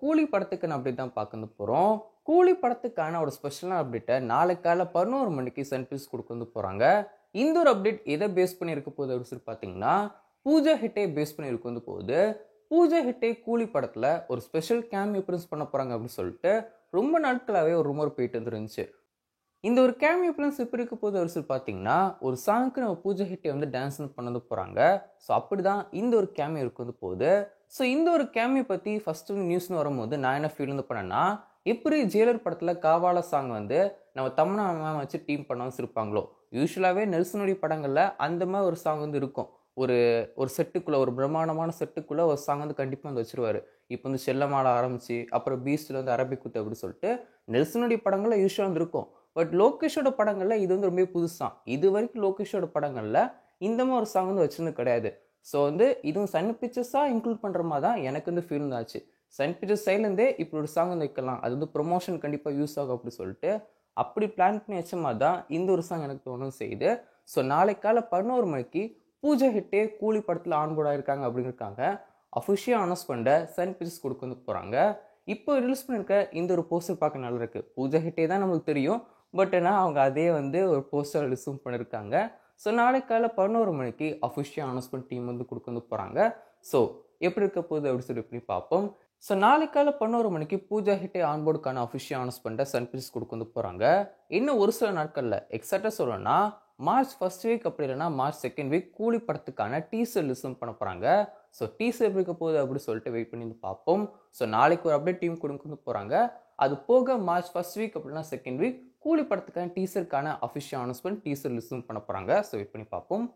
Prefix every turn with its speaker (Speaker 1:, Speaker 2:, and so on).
Speaker 1: கூலி படத்துக்கான அப்டேட் தான் பார்க்க போகிறோம். கூலி படத்துக்கான ஒரு ஸ்பெஷலான அப்டேட்டை நாளைக்கு காலைல 11 மணிக்கு சன் பிக்ஸ் கொடுக்க போகிறாங்க. இந்த ஒரு அப்டேட் எதை பேஸ் பண்ணி இருக்க போகுது அப்படின்னு சொல்லி பார்த்தீங்கன்னா, பூஜா ஹெட்டே பேஸ் பண்ணி இருக்க போகுது. பூஜா ஹெட்டே கூலி படத்தில் ஒரு ஸ்பெஷல் கேமியோ அப்பியரன்ஸ் பண்ண போகிறாங்க அப்படின்னு சொல்லிட்டு ரொம்ப நாட்களாகவே ஒரு ரூமர் போயிட்டு வந்துருந்துச்சு. இந்த ஒரு கேமியோ அப்பியரன்ஸ் எப்படி இருக்க போகுது அப்படின்னு சொல்லி பார்த்தீங்கன்னா, ஒரு சாங்க்கு நம்ம பூஜா ஹெட்டே வந்து டான்ஸ் பண்ண போகிறாங்க. ஸோ அப்படி தான் இந்த ஒரு கேமியோ இருக்க போகுது. ஸோ இந்த ஒரு கேமியோ பற்றி ஃபஸ்ட்டு நியூஸ்னு வரும்போது நான் என்ன ஃபீல் வந்து பண்ணேன்னா, எப்படி ஜெயிலர் படத்தில் காவால சாங் வந்து நம்ம தமன்னா மேம் வச்சு டீம் பண்ண வச்சுருப்பாங்களோ, யூஸ்வலாகவே நெல்சனுடைய படங்களில் அந்த மாதிரி ஒரு சாங் வந்து இருக்கும். ஒரு ஒரு செட்டுக்குள்ளே, ஒரு பிரம்மாண்டமான செட்டுக்குள்ளே ஒரு சாங் வந்து கண்டிப்பாக வந்து வச்சுருவார். இப்போ வந்து செல்லமாட ஆரம்பிச்சு, அப்புறம் பீஸ்டில் வந்து அரபிக் குத்து அப்படின்னு சொல்லிட்டு நெல்சனுடைய படங்களில் யூஸ்வலாக வந்து இருக்கும். பட் லோகேஷோட படங்களில் இது வந்து ரொம்ப புதுசாக, இது வரைக்கும் லோகேஷோட படங்களில் இந்த மாதிரி ஒரு சாங் வந்து வச்சுருந்து கிடையாது. ஸோ வந்து இதுவும் சன் பிக்சர்ஸாக இன்க்ளூட் பண்ணுற மாதிரி தான் எனக்கு வந்து ஃபீல் ஆச்சு. சன் பிக்சர்ஸ் சைட்லேருந்தே இப்படி ஒரு சாங் வந்து வைக்கலாம், அது வந்து ப்ரொமோஷன் கண்டிப்பாக யூஸ் ஆகும் அப்படி சொல்லிட்டு அப்படி பிளான் பண்ணி வச்ச மாதிரி தான் இந்த ஒரு சாங் எனக்கு தோணும் செய்யுது. ஸோ நாளைக்கு காலை 11 மணிக்கு பூஜா ஹெட்டே கூலி படத்தில் ஆன்போர்டாக இருக்காங்க அப்படிங்கிறக்காங்க அஃபிஷியலாக அனௌன்ஸ் பண்ண சன் பிக்சர்ஸ் கொடுக்க வந்து போகிறாங்க. இப்போ ரிலீஸ் பண்ணியிருக்க இந்த ஒரு போஸ்டர் பார்க்க நல்லா இருக்குது. பூஜா ஹெட்டே தான் நம்மளுக்கு தெரியும், பட் ஆனால் அவங்க அதே வந்து ஒரு போஸ்டர் ரிலீஸும் பண்ணியிருக்காங்க. ஸோ நாளைக்கு காலைல 11 மணிக்கு அஃபிஷியல் அனௌன்ஸ்மெண்ட் டீம் வந்து கொடுக்க வந்து போகிறாங்க. ஸோ எப்படி இருக்க போகுது அப்படின்னு சொல்லி பார்ப்போம். ஸோ நாளைக்கு காலைல 11 மணிக்கு பூஜா ஹெட்டே ஆன்போர்டுக்கான அஃபிஷியல் அனௌன்ஸ்மெண்ட்டை சன் பிக்சர்ஸ் கொடுக்க வந்து போகிறாங்க. இன்னும் ஒரு சில நாட்களில் எக்ஸாக்டாக சொல்லணும்னா மார்ச் ஃபர்ஸ்ட் வீக் அப்படி இல்லைனா மார்ச் செகண்ட் வீக் கூலி படத்துக்கான டீசர் ரிலீஸும் பண்ண போகிறாங்க. ஸோ டீசர் எப்படி இருக்க போகுது அப்படின்னு சொல்லிட்டு வெயிட் பண்ணி பார்ப்போம். ஸோ நாளைக்கு ஒரு அப்டேட் டீம் கொடுக்க வந்து போகிறாங்க. அது போக மார்ச் ஃபர்ஸ்ட் வீக் அப்படின்னா செகண்ட் வீக் கூலி படத்துக்கான டீசருக்கான அஃபிஷியல் அனௌன்ஸ்மெண்ட் டீசர் ரிலீஸும் பண்ண போகிறாங்க. ஸோ வெயிட் பண்ணி பார்ப்போம்.